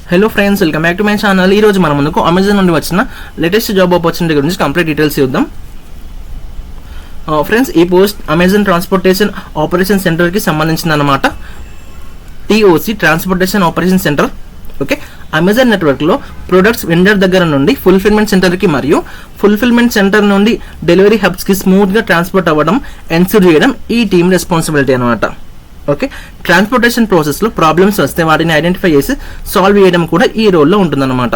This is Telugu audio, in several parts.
Hello friends, welcome back to my channel. ఈ రోజు మన ముందుకు అమెజాన్ నుండి వచ్చిన లేటెస్ట్ జాబ్ ఆపర్చునిటీ గురించి కంప్లీట్ డీటెయిల్స్ చూద్దాం. ఫ్రెండ్స్, ఈ post Amazon transportation operation centre కి సంబంధించిన అనమాట. TOC transportation operation centre. Okay, Amazon network లో ప్రొడక్ట్స్ వెండర్ దగ్గర నుండి ఫుల్ఫిల్మెంట్ సెంటర్ కి మరియు ఫుల్ఫిల్మెంట్ సెంటర్ నుండి డెలివరీ హబ్స్ కి స్మూత్ గా ట్రాన్స్పోర్ట్ అవ్వడం ఎన్ష్యూర్ చేయడం ఈ టీమ్ రెస్పాన్సిబిలిటీ అనమాట. ఓకే, ట్రాన్స్పోర్టేషన్ ప్రాసెస్ లో ప్రాబ్లమ్స్ వస్తే వాటిని ఐడెంటిఫై చేసి సాల్వ్ చేయడం కూడా ఈ రోల్లో ఉంటుందన్నమాట.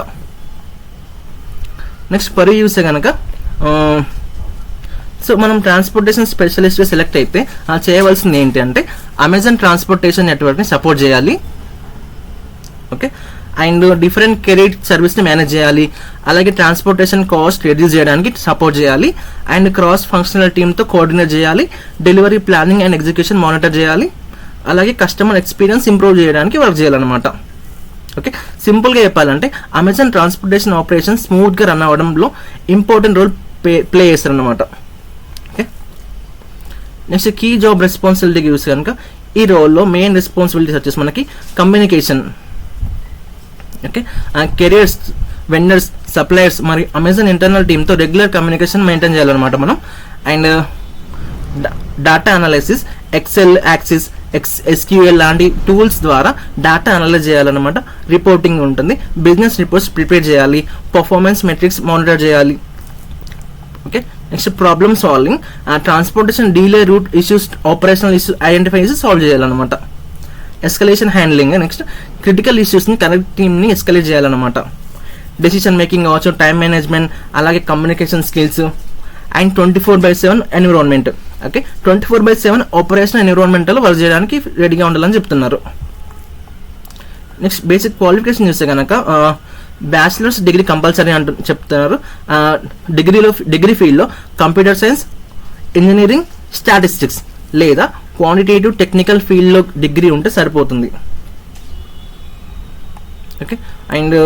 నెక్స్ట్ పర్ యూస్ కనుక సో మనం ట్రాన్స్పోర్టేషన్ స్పెషలిస్ట్ సెలెక్ట్ అయితే చేయవలసింది ఏంటి అంటే అమెజాన్ ట్రాన్స్పోర్టేషన్ నెట్వర్క్ ని సపోర్ట్ చేయాలి. Okay, and different career service ని మేనేజ్ చేయాలి. అలాగే ట్రాన్స్పోర్టేషన్ కాస్ట్ రెడ్యూస్ చేయడానికి సపోర్ట్ చేయాలి. అండ్ క్రాస్ ఫంక్షనల్ టీమ్ తో కోఆర్డినేట్ చేయాలి. Delivery planning and execution monitor చేయాలి. అలాగే కస్టమర్ ఎక్స్పీరియన్స్ ఇంప్రూవ్ చేయడానికి వర్క్ చేయాలన్నమాట. ఓకే, సింపుల్ గా చెప్పాలంటే అమెజాన్ ట్రాన్స్పోర్టేషన్ ఆపరేషన్ స్మూత్ గా రన్ అవ్వడంలో ఇంపార్టెంట్ రోల్ ప్లే చేస్తారన్నమాట. Okay, next key job responsibility చూస్తే కనుక ఈ రోల్లో మెయిన్ రెస్పాన్సిబిలిటీస్ వచ్చేసి మనకి communication. Okay, carriers, vendors, suppliers మరియు అమెజాన్ ఇంటర్నల్ టీమ్ తో రెగ్యులర్ కమ్యూనికేషన్ మెయింటైన్ చేయాలన్నమాట మనం. And data analysis, Excel, Access, SQL లాంటి టూల్స్ ద్వారా డేటా అనలైజ్ చేయాలన్నమాట. రిపోర్టింగ్ ఉంటుంది. బిజినెస్ రిపోర్ట్స్ ప్రిపేర్ చేయాలి. పర్ఫార్మెన్స్ మెట్రిక్స్ మానిటర్ చేయాలి. Okay, next problem solving, transportation delay, route issues, operational issues identify చేసి సాల్వ్ చేయాలన్నమాట. Escalation handling, next critical issues ని కనెక్ట్ టీమ్ ని ఎస్కలేట్ చేయాలన్నమాట. డెసిషన్ మేకింగ్ కావచ్చు, టైం మేనేజ్మెంట్, అలాగే communication skills. And 24/7 environment. Okay, 24/7 operation environment లో వర్క్ చేయడానికి రెడీగా ఉండాలని చెప్తున్నారు. నెక్స్ట్ బేసిక్ క్వాలిఫికేషన్ చూస్తే కనుక బ్యాచిలర్స్ డిగ్రీ కంపల్సరీ అంటూ చెప్తున్నారు. డిగ్రీ ఫీల్డ్ లో కంప్యూటర్ సైన్స్, ఇంజనీరింగ్, స్టాటిస్టిక్స్ లేదా క్వాంటిటేటివ్ టెక్నికల్ ఫీల్డ్ లో డిగ్రీ ఉంటే సరిపోతుంది. Okay, and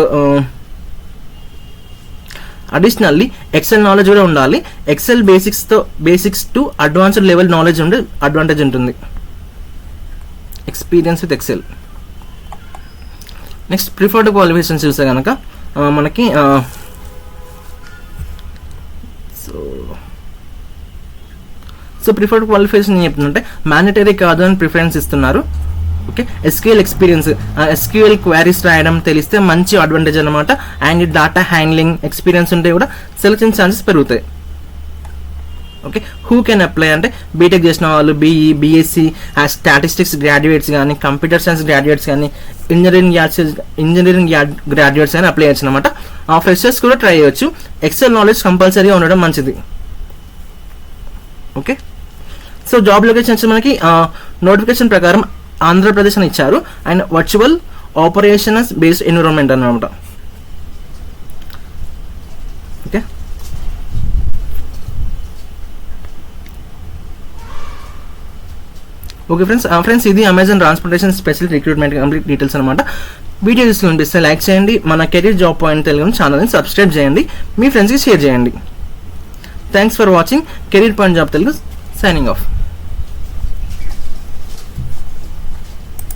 additionally Excel knowledge కూడా ఉండాలి. Excel basics to advanced level knowledge ఉండే అడ్వాంటేజ్ ఉంటుంది. Experience with Excel. Next preferred qualifications చూస్తే కనుక మనకి సో ప్రిఫర్డ్ క్వాలిఫికేషన్ ఏం చెప్తుందంటే మ్యాండేటరీ కాదు అని ప్రిఫరెన్స్ ఇస్తున్నారు. Okay, SQL experience, SQL queries రాయడం తెలిస్తే మంచి అడ్వాంటేజ్ అనమాట. అండ్ డేటా హ్యాండ్లింగ్ ఎక్స్పీరియన్స్ ఉంటే కూడా సెలెక్షన్ ఛాన్సెస్ పెరుగుతాయి. ఓకే, హూ కెన్ అప్లై అంటే బీటెక్ చేసిన వాళ్ళు, BE, BSc, స్టాటిస్టిక్స్ గ్రాడ్యుయేట్స్ కానీ, కంప్యూటర్ సైన్స్ గ్రాడ్యుయేట్స్ కానీ, ఇంజనీరింగ్ గ్రాడ్యుయేట్స్ కానీ అప్లై చేయొచ్చు అనమాట. ఫ్రెషర్స్ కూడా ట్రై చేయొచ్చు. ఎక్సెల్ నాలెడ్జ్ కంపల్సరీగా ఉండడం మంచిది. ఓకే, సో జాబ్ లొకేషన్స్ మనకి నోటిఫికేషన్ ప్రకారం ఆంధ్రప్రదేశ్ అని ఇచ్చారు. And virtual operations based environment అన్నమాట. ఓకే, ఓకే ఫ్రెండ్స్, ఇది Amazon transportation special recruitment complete details అనమాట. వీడియో చూస్తే లైక్ చేయండి. మన కెరీర్ జాబ్ పాయింట్ తెలుగు ఛానల్ని సబ్స్క్రైబ్ చేయండి. మీ ఫ్రెండ్స్కి షేర్ చేయండి. Thanks for watching career point job Telugu. Signing off.